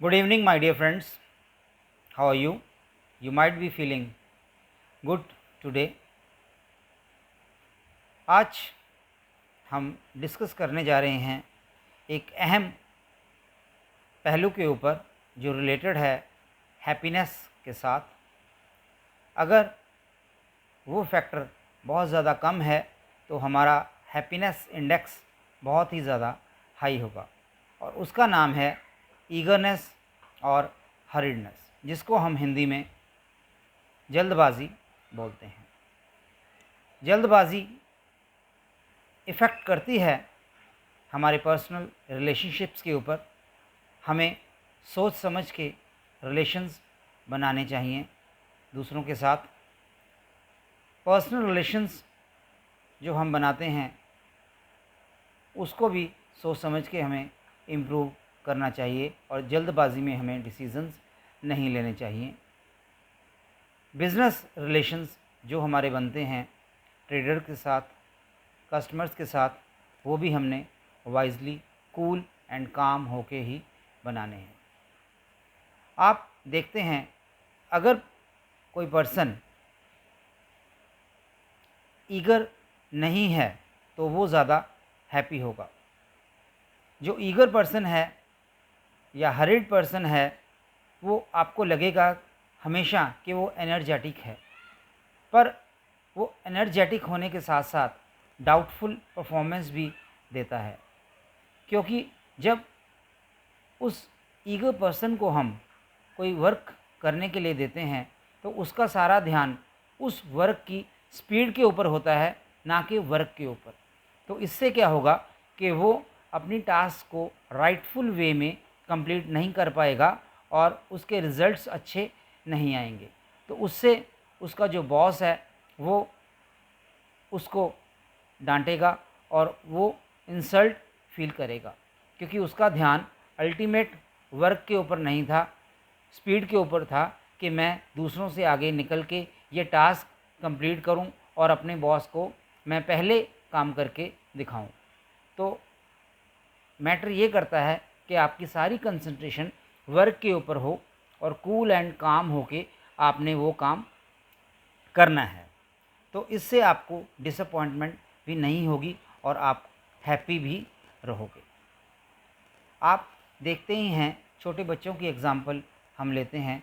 Good evening, my dear friends. How are you? You might be feeling good today. आज हम discuss करने जा रहे हैं एक अहम पहलू के ऊपर जो रिलेटेड है हैप्पीनेस के साथ। अगर वो फैक्टर बहुत ज़्यादा कम है तो हमारा हैप्पीनेस इंडेक्स बहुत ही ज़्यादा हाई होगा, और उसका नाम है ईगरनेस और हरिडनेस, जिसको हम हिंदी में जल्दबाजी बोलते हैं। जल्दबाजी इफ़ेक्ट करती है हमारे पर्सनल रिलेशनशिप्स के ऊपर। हमें सोच समझ के रिलेशंस बनाने चाहिए दूसरों के साथ। पर्सनल रिलेशंस जो हम बनाते हैं उसको भी सोच समझ के हमें इम्प्रूव करना चाहिए, और जल्दबाजी में हमें डिसीजंस नहीं लेने चाहिए। बिज़नेस रिलेशंस जो हमारे बनते हैं ट्रेडर के साथ, कस्टमर्स के साथ, वो भी हमने वाइजली कूल एंड काम होके ही बनाने हैं। आप देखते हैं, अगर कोई पर्सन ईगर नहीं है तो वो ज़्यादा हैप्पी होगा। जो ईगर पर्सन है या हरिड पर्सन है, वो आपको लगेगा हमेशा कि वो एनर्जेटिक है, पर वो एनर्जेटिक होने के साथ साथ डाउटफुल परफॉर्मेंस भी देता है। क्योंकि जब उस ईगो पर्सन को हम कोई वर्क करने के लिए देते हैं तो उसका सारा ध्यान उस वर्क की स्पीड के ऊपर होता है, ना कि वर्क के ऊपर। तो इससे क्या होगा कि वो अपनी टास्क को राइटफुल वे में कंप्लीट नहीं कर पाएगा और उसके रिज़ल्ट्स अच्छे नहीं आएंगे। तो उससे उसका जो बॉस है वो उसको डांटेगा और वो इंसल्ट फील करेगा, क्योंकि उसका ध्यान अल्टीमेट वर्क के ऊपर नहीं था, स्पीड के ऊपर था कि मैं दूसरों से आगे निकल के ये टास्क कंप्लीट करूं और अपने बॉस को मैं पहले काम करके दिखाऊं। तो मैटर ये करता है कि आपकी सारी कंसंट्रेशन वर्क के ऊपर हो और कूल एंड काम होके आपने वो काम करना है। तो इससे आपको डिसअपॉइंटमेंट भी नहीं होगी और आप हैप्पी भी रहोगे। आप देखते ही हैं, छोटे बच्चों की एग्ज़ाम्पल हम लेते हैं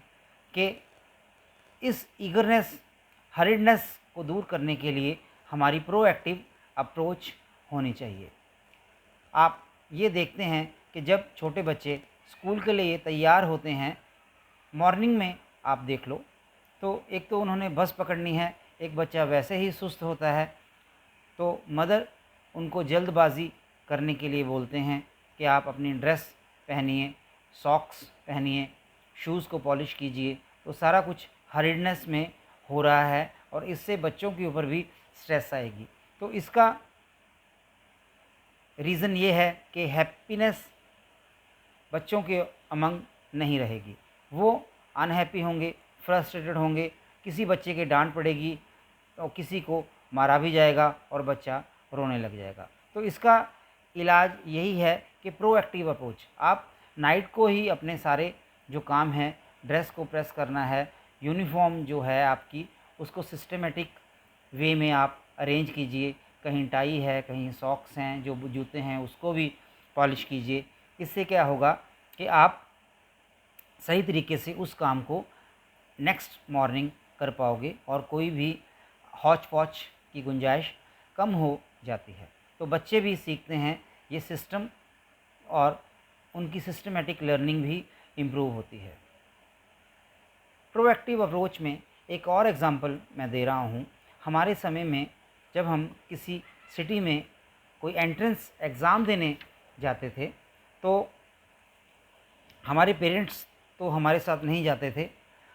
कि इस ईगरनेस, हरिडनेस को दूर करने के लिए हमारी प्रोएक्टिव अप्रोच होनी चाहिए। आप ये देखते हैं कि जब छोटे बच्चे स्कूल के लिए तैयार होते हैं, मॉर्निंग में आप देख लो, तो एक तो उन्होंने बस पकड़नी है, एक बच्चा वैसे ही सुस्त होता है, तो मदर उनको जल्दबाज़ी करने के लिए बोलते हैं कि आप अपनी ड्रेस पहनिए, सॉक्स पहनिए, शूज़ को पॉलिश कीजिए। तो सारा कुछ हरिडनेस में हो रहा है और इससे बच्चों के ऊपर भी स्ट्रेस आएगी। तो इसका रीज़न ये है कि हैप्पीनेस बच्चों के अमंग नहीं रहेगी। वो अनहैप्पी होंगे, फ्रस्ट्रेटेड होंगे, किसी बच्चे के डांट पड़ेगी तो किसी को मारा भी जाएगा और बच्चा रोने लग जाएगा। तो इसका इलाज यही है कि प्रोएक्टिव अप्रोच। आप नाइट को ही अपने सारे जो काम हैं, ड्रेस को प्रेस करना है, यूनिफॉर्म जो है आपकी उसको सिस्टमेटिक वे में आप अरेंज कीजिए। कहीं टाई है, कहीं सॉक्स हैं, जो जूते हैं उसको भी पॉलिश कीजिए। इससे क्या होगा कि आप सही तरीके से उस काम को नेक्स्ट मॉर्निंग कर पाओगे और कोई भी हौच पौच की गुंजाइश कम हो जाती है। तो बच्चे भी सीखते हैं ये सिस्टम और उनकी सिस्टमेटिक लर्निंग भी इम्प्रूव होती है। प्रोएक्टिव अप्रोच में एक और एग्ज़ाम्पल मैं दे रहा हूँ। हमारे समय में जब हम किसी सिटी में कोई एंट्रेंस एग्ज़ाम देने जाते थे तो हमारे पेरेंट्स तो हमारे साथ नहीं जाते थे।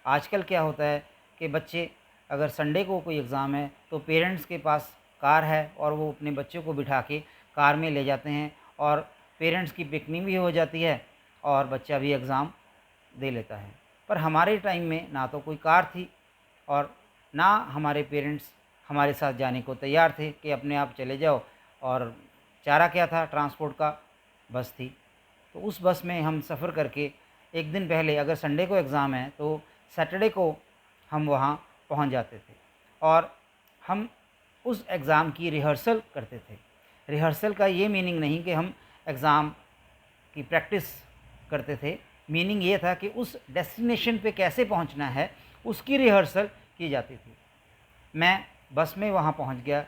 आजकल क्या होता है कि बच्चे, अगर संडे को कोई एग्ज़ाम है तो पेरेंट्स के पास कार है और वो अपने बच्चों को बिठा के कार में ले जाते हैं और पेरेंट्स की पिकनिक भी हो जाती है और बच्चा भी एग्ज़ाम दे लेता है। पर हमारे टाइम में ना तो कोई कार थी और ना हमारे पेरेंट्स हमारे साथ जाने को तैयार थे कि अपने आप चले जाओ, और चारा क्या था ट्रांसपोर्ट का? बस थी। तो उस बस में हम सफ़र करके एक दिन पहले, अगर संडे को एग्ज़ाम है तो सैटरडे को हम वहाँ पहुँच जाते थे और हम उस एग्ज़ाम की रिहर्सल करते थे। रिहर्सल का ये मीनिंग नहीं कि हम एग्ज़ाम की प्रैक्टिस करते थे, मीनिंग ये था कि उस डेस्टिनेशन पे कैसे पहुंचना है उसकी रिहर्सल की जाती थी। मैं बस में वहाँ पहुंच गया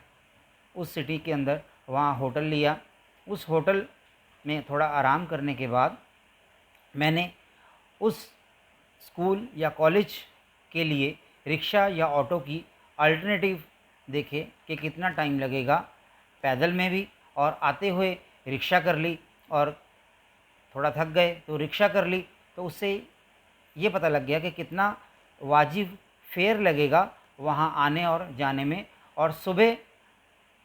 उस सिटी के अंदर, वहाँ होटल लिया। उस होटल में थोड़ा आराम करने के बाद मैंने उस स्कूल या कॉलेज के लिए रिक्शा या ऑटो की अल्टरनेटिव देखे कि कितना टाइम लगेगा, पैदल में भी, और आते हुए रिक्शा कर ली, और थोड़ा थक गए तो रिक्शा कर ली। तो उससे ये पता लग गया कि कितना वाजिब फेयर लगेगा वहाँ आने और जाने में। और सुबह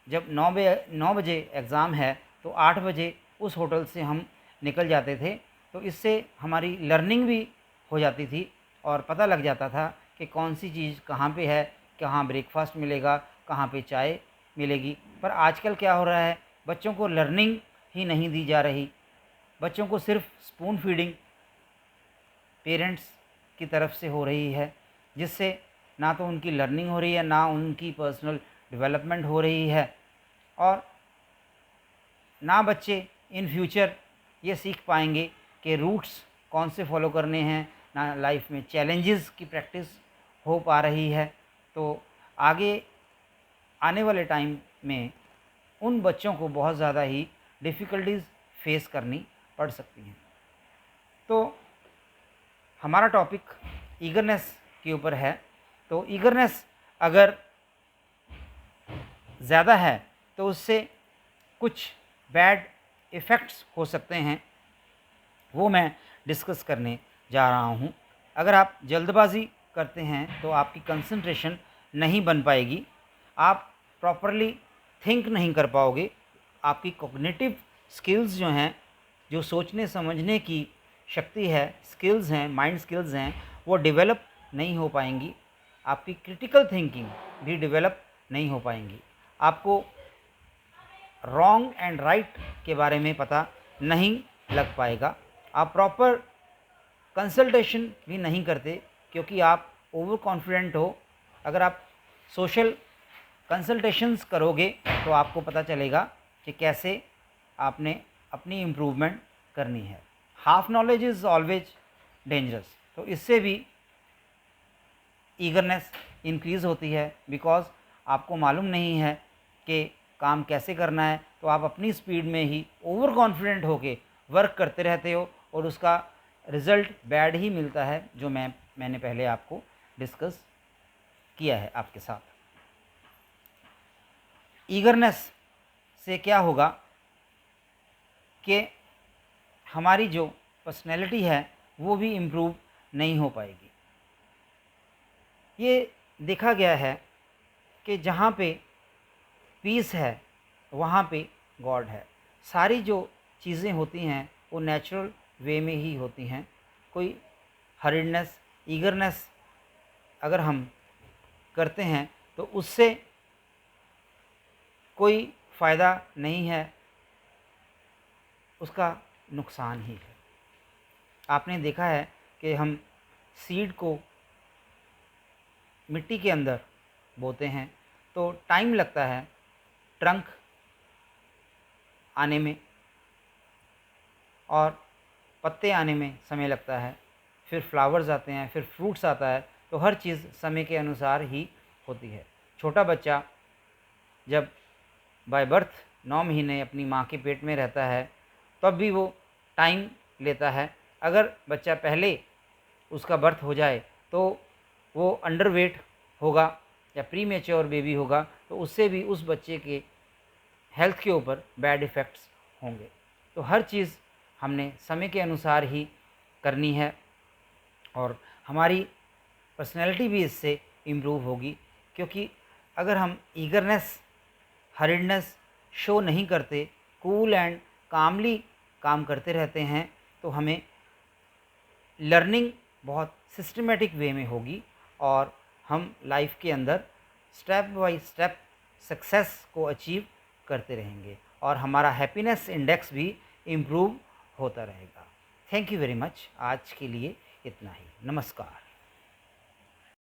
जब 9 बजे एग्ज़ाम है तो 8 बजे उस होटल से हम निकल जाते थे। तो इससे हमारी लर्निंग भी हो जाती थी और पता लग जाता था कि कौन सी चीज़ कहाँ पे है, कहाँ ब्रेकफास्ट मिलेगा, कहाँ पे चाय मिलेगी। पर आजकल क्या हो रहा है, बच्चों को लर्निंग ही नहीं दी जा रही, बच्चों को सिर्फ स्पून फीडिंग पेरेंट्स की तरफ से हो रही है, जिससे ना तो उनकी लर्निंग हो रही है, ना उनकी पर्सनल डेवलपमेंट हो रही है, और ना बच्चे इन फ्यूचर ये सीख पाएंगे कि रूट्स कौन से फॉलो करने हैं, ना लाइफ में चैलेंजेस की प्रैक्टिस हो पा रही है। तो आगे आने वाले टाइम में उन बच्चों को बहुत ज़्यादा ही डिफ़िकल्टीज़ फेस करनी पड़ सकती हैं। तो हमारा टॉपिक ईगरनेस के ऊपर है। तो ईगरनेस अगर ज़्यादा है तो उससे कुछ बैड इफ़ेक्ट्स हो सकते हैं, वो मैं डिस्कस करने जा रहा हूँ। अगर आप जल्दबाज़ी करते हैं तो आपकी कंसंट्रेशन नहीं बन पाएगी, आप प्रॉपरली थिंक नहीं कर पाओगे, आपकी कॉग्निटिव स्किल्स जो हैं, जो सोचने समझने की शक्ति है, स्किल्स हैं, माइंड स्किल्स हैं, वो डेवलप नहीं हो पाएंगी। आपकी क्रिटिकल थिंकिंग भी डेवलप नहीं हो पाएंगी। आपको रॉन्ग एंड राइट के बारे में पता नहीं लग पाएगा। आप प्रॉपर कंसल्टेशन भी नहीं करते क्योंकि आप ओवर कॉन्फिडेंट हो। अगर आप सोशल कंसल्टेशंस करोगे तो आपको पता चलेगा कि कैसे आपने अपनी इम्प्रूवमेंट करनी है। Half knowledge is always dangerous. तो इससे भी ईगरनेस इंक्रीज़ होती है, बिकॉज़ आपको मालूम नहीं है कि काम कैसे करना है, तो आप अपनी स्पीड में ही ओवर कॉन्फिडेंट होके वर्क करते रहते हो और उसका रिज़ल्ट बैड ही मिलता है, जो मैंने पहले आपको डिस्कस किया है आपके साथ। ईगरनेस से क्या होगा कि हमारी जो पर्सनैलिटी है वो भी इम्प्रूव नहीं हो पाएगी। ये देखा गया है कि जहाँ पे पीस है वहाँ पे गॉड है। सारी जो चीज़ें होती हैं वो नेचुरल वे में ही होती हैं। कोई हरिडनेस, ईगरनेस अगर हम करते हैं तो उससे कोई फ़ायदा नहीं है, उसका नुकसान ही है। आपने देखा है कि हम सीड को मिट्टी के अंदर बोते हैं तो टाइम लगता है ट्रंक आने में और पत्ते आने में समय लगता है, फिर फ्लावर्स आते हैं, फिर फ्रूट्स आता है। तो हर चीज़ समय के अनुसार ही होती है। छोटा बच्चा जब बाय बर्थ 9 महीने अपनी माँ के पेट में रहता है तब भी वो टाइम लेता है। अगर बच्चा पहले उसका बर्थ हो जाए तो वो अंडरवेट होगा या प्री मैच्योर बेबी होगा, तो उससे भी उस बच्चे के हेल्थ के ऊपर बैड इफ़ेक्ट्स होंगे। तो हर चीज़ हमने समय के अनुसार ही करनी है और हमारी पर्सनैलिटी भी इससे इम्प्रूव होगी। क्योंकि अगर हम ईगरनेस, हरिडनेस शो नहीं करते, कूल एंड कामली काम करते रहते हैं, तो हमें लर्निंग बहुत सिस्टमेटिक वे में होगी और हम लाइफ के अंदर स्टेप बाय स्टेप सक्सेस को अचीव करते रहेंगे और हमारा हैप्पीनेस इंडेक्स भी इम्प्रूव होता रहेगा। Thank you very much. आज के लिए इतना ही। नमस्कार।